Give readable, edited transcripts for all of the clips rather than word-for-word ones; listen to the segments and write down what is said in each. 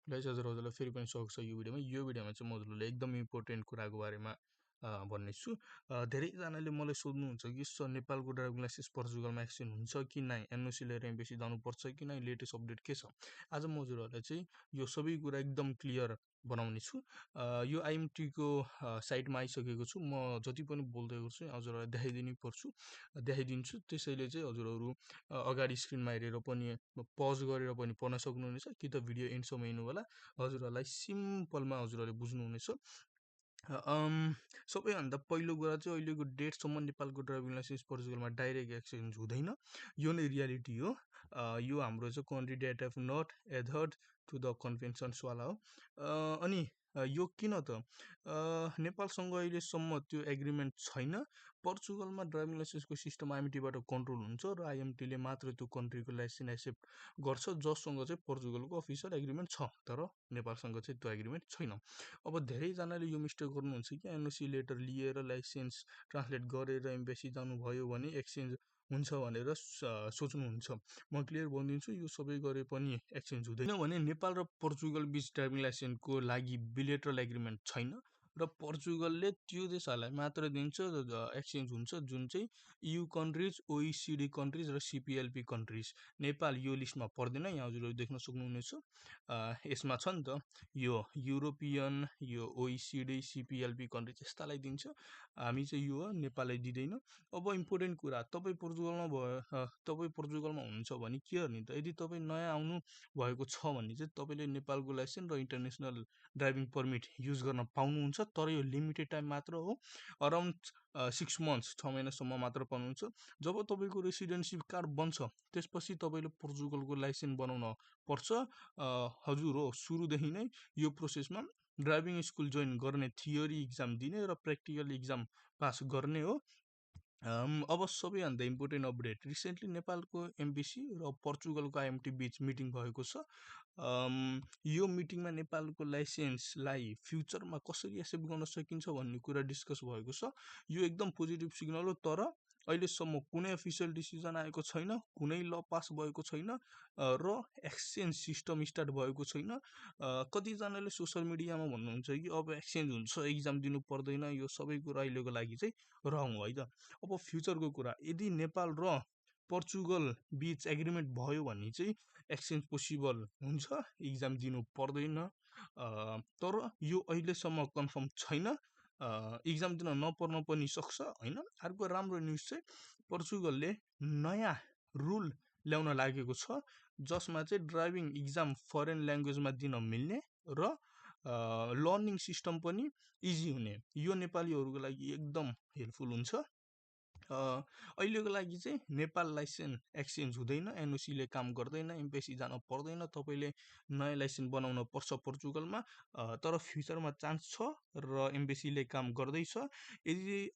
Guys हजुरहरूलाई फेरि पनि स्वागत छ यो भिडियोमा चाहिँ म हजुरहरूलाई एकदम इम्पोर्टेन्ट कुराको बारेमा भन्नेछु। धेरैजनाले मलाई सोध्नुहुन्छ कि सर नेपालको ड्राइभिङ लाइसेन्स पोर्चुगलमा एक्सचेन्ज हुन्छ कि नै, एनओसी लिएर एम्बेसी जानुपर्छ कि नै, लेटेस्ट अपडेट के छ। आज म हजुरहरूलाई चाहिँ यो सबै कुरा एकदम क्लियर बनाउने छु। यो आइएमटीको साइटमा आइसकेको छु। म जति पनि बोल्दै गर्छु हजुरहरूलाई देखाइदिन्छु। त्यसैले चाहिँ हजुरहरू अगाडि स्क्रिनमा हेरेर पनि पज गरेर पनि पढ्न सक्नुहुनेछ, कि त भिडियो एन्डसम्म हेर्नु होला। हजुरहरूलाई सिम्पलमा हजुरहरूले बुझ्नुहुनेछ। सबैभन्दा पहिलो कुरा चाहिँ अहिलेको डेटसम्म नेपालको ड्राइभिङ लाइसेन्स पोर्चुगलमा डाइरेक्ट एक्सचेन्ज हुँदैन। यो नै रियालिटी हो। यो हाम्रो चाहिँ country that of not adhered to the कन्भेन्सन्सवाला हो। अनि यो किन त नेपालसँग अहिलेसम्म त्यो एग्रिमेन्ट छैन। पोर्चुगलमा ड्राइभिङ लाइसेन्सको सिस्टम आइएमटीबाट कन्ट्रोल हुन्छ र आइएमटीले मात्र त्यो कन्ट्रीको लाइसेन्स एक्सेप्ट गर्छ जससँग चाहिँ पोर्चुगलको अफिसियल एग्रिमेन्ट छ, तर नेपालसँग चाहिँ त्यो एग्रिमेन्ट छैन। अब धेरैजनाले यो मिस्टेक गर्नुहुन्छ कि एनओसी लेटर लिएर लाइसेन्स ट्रान्सलेट गरेर एम्बेसी जानुभयो भने एक्सचेन्ज हुन्छ भनेर सोच्नुहुन्छ। म क्लियर भनिदिन्छु, यो सबै गरे पनि एक्सचेन्ज हुँदैन। किनभने नेपाल र पोर्चुगल बिच ड्राइभिङ लाइसेन्सको लागि बिलेटरल एग्रिमेन्ट छैन र पोर्चुगलले त्यो देशहरूलाई मात्र दिन्छ एक्सचेन्ज हुन्छ, जुन चाहिँ EU कन्ट्रिज, OECD कन्ट्रिज र CPLP कन्ट्रिज। नेपाल यो लिस्टमा पर्दैन, यहाँ हजुरहरू देख्न सक्नुहुनेछ। यसमा छ नि त यो युरोपियन, यो OECD, CPLP कन्ट्रिज यस्तालाई दिन्छ। हामी चाहिँ यो हो, नेपाललाई दिँदैन। अब इम्पोर्टेन्ट कुरा, तपाईँ पोर्चुगलमा हुनुहुन्छ भने के गर्ने त। यदि तपाईँ नयाँ आउनु भएको छ भने चाहिँ तपाईँले नेपालको लाइसेन्स र इन्टरनेसनल ड्राइभिङ पर्मिट युज गर्न पाउनुहुन्छ, तर यो लिमिटेड टाइम मात्र हो। अराउन्ड 6 मन्थ्स, 6 महिनासम्म मात्र पाउनुहुन्छ। जब तपाईँको रेसिडेन्सिप कार्ड बन्छ त्यसपछि तपाईँले पोर्चुगलको लाइसेन्स बनाउन पर्छ। हजुर हो, सुरुदेखि नै यो प्रोसेसमा ड्राइभिङ स्कुल जोइन गर्ने, थियोरी इक्जाम दिने र प्र्याक्टिकल इक्जाम पास गर्ने हो। अब सबैभन्दा इम्पोर्टेन्ट अपडेट, रिसेन्टली नेपालको एम्बेसी र पोर्चुगलको आइएमटी बिच मिटिङ भएको छ। यो मिटिङमा नेपालको लाइसेन्सलाई फ्युचरमा कसरी एक्सेप्ट गर्न सकिन्छ भन्ने कुरा डिस्कस भएको छ। यो एकदम पोजिटिभ सिग्नल हो, तर अहिलेसम्म कुनै अफिसियल डिसिजन आएको छैन, कुनै ल पास भएको छैन र एक्सचेन्ज सिस्टम स्टार्ट भएको छैन। कतिजनाले सोसियल मिडियामा भन्नुहुन्छ कि अब एक्सचेन्ज हुन्छ, इक्जाम दिनु पर्दैन। यो सबै कुरा अहिलेको लागि चाहिँ रङ हो है त। अब फ्युचरको कुरा, यदि नेपाल र पोर्चुगल बिच एग्रिमेन्ट भयो भने चाहिँ एक्सचेन्ज पोसिबल हुन्छ, इक्जाम दिनु पर्दैन। तर यो अहिलेसम्म कन्फर्म छैन। इक्जाम दिन नपर्न पनि सक्छ होइन। अर्को राम्रो न्युज चाहिँ पोर्चुगलले नयाँ रुल ल्याउन लागेको छ, जसमा चाहिँ ड्राइभिङ इक्जाम फरेन ल्याङ्ग्वेजमा दिन मिल्ने र लर्निङ सिस्टम पनि इजी हुने। यो नेपालीहरूको लागि एकदम हेल्पफुल हुन्छ। अहिलेको लागि चाहिँ नेपाल लाइसेन्स एक्सचेन्ज हुँदैन, एनओसीले काम गर्दैन, एम्बेसी जान पर्दैन, तपाईँले नयाँ लाइसेन्स बनाउन पर्छ पोर्चुगलमा। तर फ्युचरमा चान्स छ र एम्बेसीले काम गर्दैछ। यदि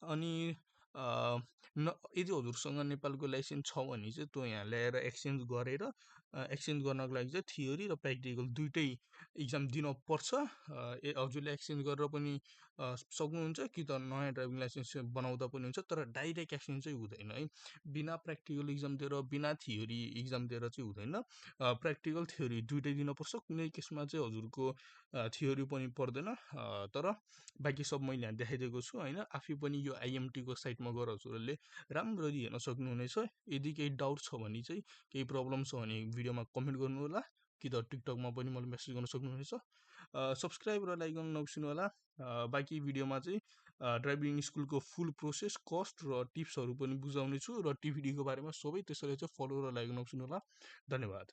हजुरसँग नेपालको लाइसेन्स छ भने चाहिँ त्यो यहाँ ल्याएर एक्सचेन्ज गर्नको लागि चाहिँ थियोरी र प्र्याक्टिकल दुइटै इक्जाम दिन पर्छ। हजुरले एक्सचेन्ज गरेर पनि सक्नुहुन्छ, कि त नयाँ ड्राइभिङ लाइसेन्स बनाउँदा पनि हुन्छ, तर डाइरेक्ट एक्सचेन्ज चाहिँ हुँदैन है। बिना प्र्याक्टिकल इक्जाम दिएर, बिना थियोरी इक्जाम दिएर चाहिँ हुँदैन। प्र्याक्टिकल थियोरी दुइटै दिनुपर्छ। कुनै केसमा चाहिँ हजुरको थियोरी पनि पर्दैन, तर बाँकी सब मैले यहाँ देखाइदिएको छु होइन। आफै पनि यो आइएमटीको साइटमा गएर हजुरहरूले राम्ररी हेर्न सक्नुहुनेछ। यदि केही डाउट छ भने चाहिँ, केही प्रब्लम छ भने भिडियोमा कमेन्ट गर्नु होला, कि त टिकटकमा पनि मलाई मेसेज गर्न सक्नुहुनेछ। सब्सक्राइब र लाइक गर्न नबिर्सिनु होला। बाँकी भिडियोमा चाहिँ ड्राइभिङ स्कुलको फुल प्रोसेस, कस्ट र टिप्सहरू पनि बुझाउने छु, र टिभिडीको बारेमा सबै। त्यसैले चाहिँ फलो र लाइक नबिर्सिनु होला। धन्यवाद।